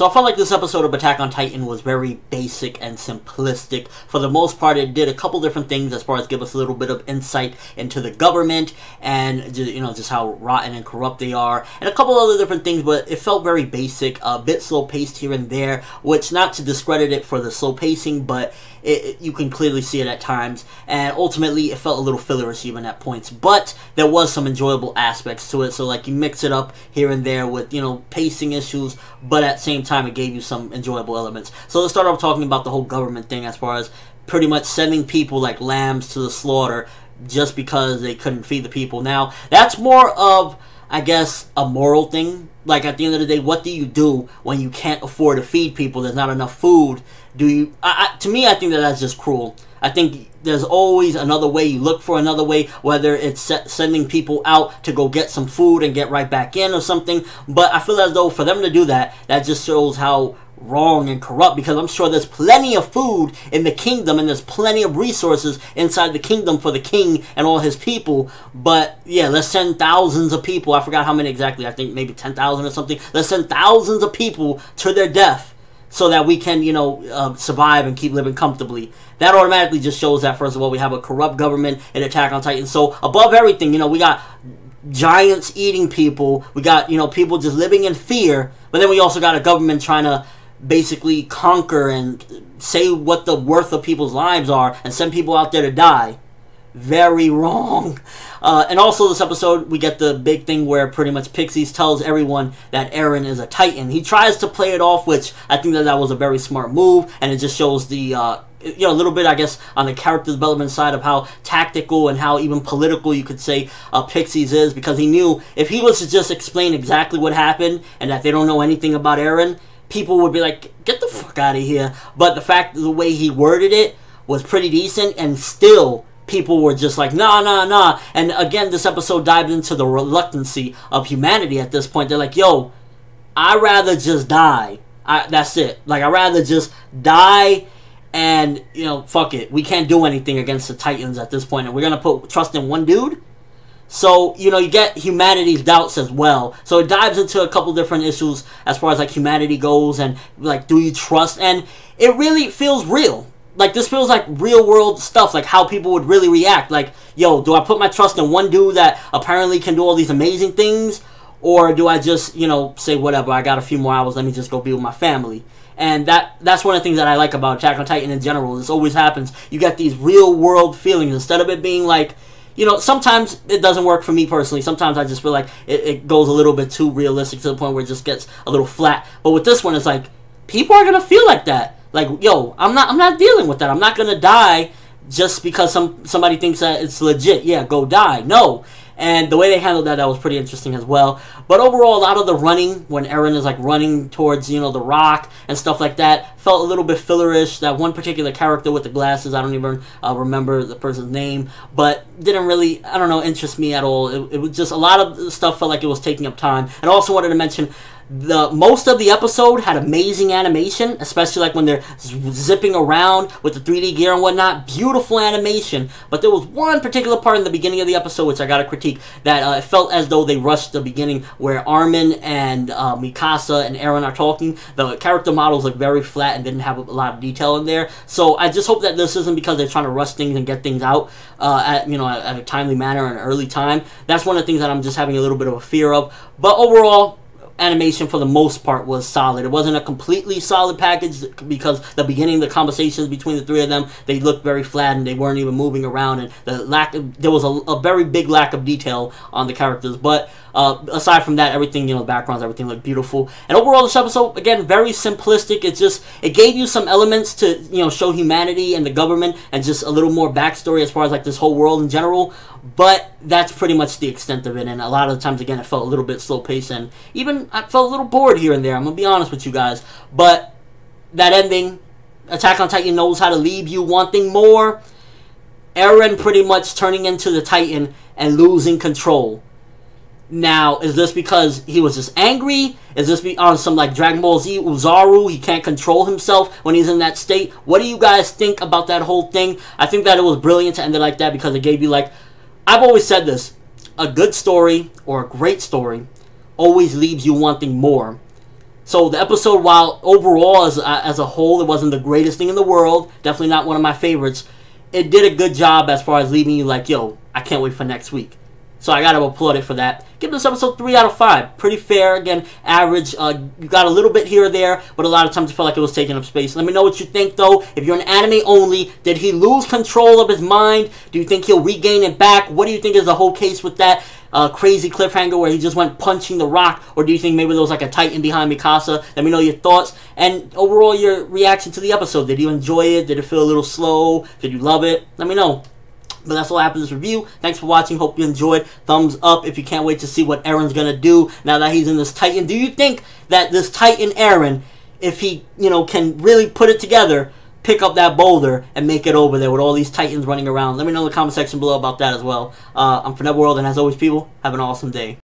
So I felt like this episode of Attack on Titan was very basic and simplistic. For the most part, it did a couple different things as far as give us a little bit of insight into the government and, you know, just how rotten and corrupt they are, and a couple other different things, but it felt very basic, a bit slow-paced here and there, which, not to discredit it for the slow pacing, but you can clearly see it at times, and ultimately it felt a little fillerish even at points, but there was some enjoyable aspects to it. So like you mix it up here and there with, you know, pacing issues, but at the same time it gave you some enjoyable elements. So let's start off talking about the whole government thing, as far as pretty much sending people like lambs to the slaughter just because they couldn't feed the people. Now that's more of, I guess, a moral thing. Like, at the end of the day, what do you do when you can't afford to feed people? There's not enough food. Do you... to me, I think that that's just cruel. I think there's always another way. You look for another way, whether it's sending people out to go get some food and get right back in or something. But I feel as though for them to do that, that just shows how wrong and corrupt, because I'm sure there's plenty of food in the kingdom and there's plenty of resources inside the kingdom for the king and all his people. But yeah, let's send thousands of people. I forgot how many exactly. I think maybe 10,000 or something. Let's send thousands of people to their death so that we can, you know, survive and keep living comfortably. That automatically just shows that, first of all, we have a corrupt government in Attack on Titan. So above everything, you know, we got giants eating people. We got, you know, people just living in fear. But then we also got a government trying to basically conquer and say what the worth of people's lives are and send people out there to die. Very wrong. And also this episode, we get the big thing where pretty much Pixies tells everyone that Eren is a Titan. He tries to play it off, which I think that was a very smart move, and it just shows the, you know, a little bit, I guess, on the character development side of how tactical and how even political, you could say, Pixies is, because he knew if he was to just explain exactly what happened and that they don't know anything about Eren, people would be like, get the fuck out of here. But the fact, the way he worded it was pretty decent, and still people were just like, nah. And again, this episode dived into the reluctancy of humanity at this point. They're like, yo, I'd rather just die. That's it. Like, I'd rather just die, and, you know, fuck it. We can't do anything against the Titans at this point, and we're gonna put trust in one dude? So, you know, you get humanity's doubts as well. So it dives into a couple different issues as far as, like, humanity goes, and, like, do you trust? And it really feels real. Like, this feels like real-world stuff, like how people would really react. Like, yo, do I put my trust in one dude that apparently can do all these amazing things? Or do I just, you know, say, whatever, I got a few more hours, let me just go be with my family? And that's one of the things that I like about Attack on Titan in general. This always happens. You get these real-world feelings. Instead of it being like, you know, sometimes it doesn't work for me personally. Sometimes I just feel like it goes a little bit too realistic to the point where it just gets a little flat. But with this one, it's like, people are going to feel like that. Like, yo, I'm not dealing with that. I'm not going to die just because somebody thinks that it's legit. Yeah, go die. No. And the way they handled that was pretty interesting as well. But overall, a lot of the running, when Eren is like running towards, you know, the rock and stuff like that, felt a little bit fillerish. That one particular character with the glasses, I don't even remember the person's name, but didn't really, I don't know, interest me at all. It was just, a lot of the stuff felt like it was taking up time. And I also wanted to mention, most of the episode had amazing animation, especially like when they're zipping around with the 3D gear and whatnot. Beautiful animation. But there was one particular part in the beginning of the episode which I got to critique, that it felt as though they rushed the beginning, where Armin and Mikasa and Eren are talking. The character models look very flat and didn't have a lot of detail in there. So I just hope that this isn't because they're trying to rush things and get things out at a timely manner and an early time. That's one of the things that I'm just having a little bit of a fear of. But overall, animation for the most part was solid. It wasn't a completely solid package, because the beginning, the conversations between the three of them, they looked very flat and they weren't even moving around, and there was a very big lack of detail on the characters. But aside from that, everything, you know, backgrounds, everything looked beautiful. And overall, this episode, again, very simplistic. It gave you some elements to, you know, show humanity and the government, and just a little more backstory as far as like this whole world in general. But that's pretty much the extent of it, and a lot of the times, again, it felt a little bit slow-paced, and even I felt a little bored here and there, I'm going to be honest with you guys. But that ending, Attack on Titan knows how to leave you wanting more. Eren pretty much turning into the Titan and losing control. Now, is this because he was just angry? Is this on some like Dragon Ball Z Uzaru? He can't control himself when he's in that state? What do you guys think about that whole thing? I think that it was brilliant to end it like that, because it gave you, like, I've always said this, a good story or a great story always leaves you wanting more. So the episode, while overall as a whole, it wasn't the greatest thing in the world, definitely not one of my favorites, it did a good job as far as leaving you like, yo, I can't wait for next week. So I gotta applaud it for that. Give this episode 3 out of 5. Pretty fair, again, average. You got a little bit here or there, but a lot of times it felt like it was taking up space. Let me know what you think, though. If you're an anime only, did he lose control of his mind? Do you think he'll regain it back? What do you think is the whole case with that crazy cliffhanger where he just went punching the rock? Or do you think maybe there was like a Titan behind Mikasa? Let me know your thoughts. And overall, your reaction to the episode. Did you enjoy it? Did it feel a little slow? Did you love it? Let me know. But that's all I have for this review. Thanks for watching. Hope you enjoyed. Thumbs up if you can't wait to see what Eren's going to do now that he's in this Titan. Do you think that this Titan Eren, if he, can really put it together, pick up that boulder and make it over there with all these Titans running around? Let me know in the comment section below about that as well. I'm from Networld, and as always, people, have an awesome day.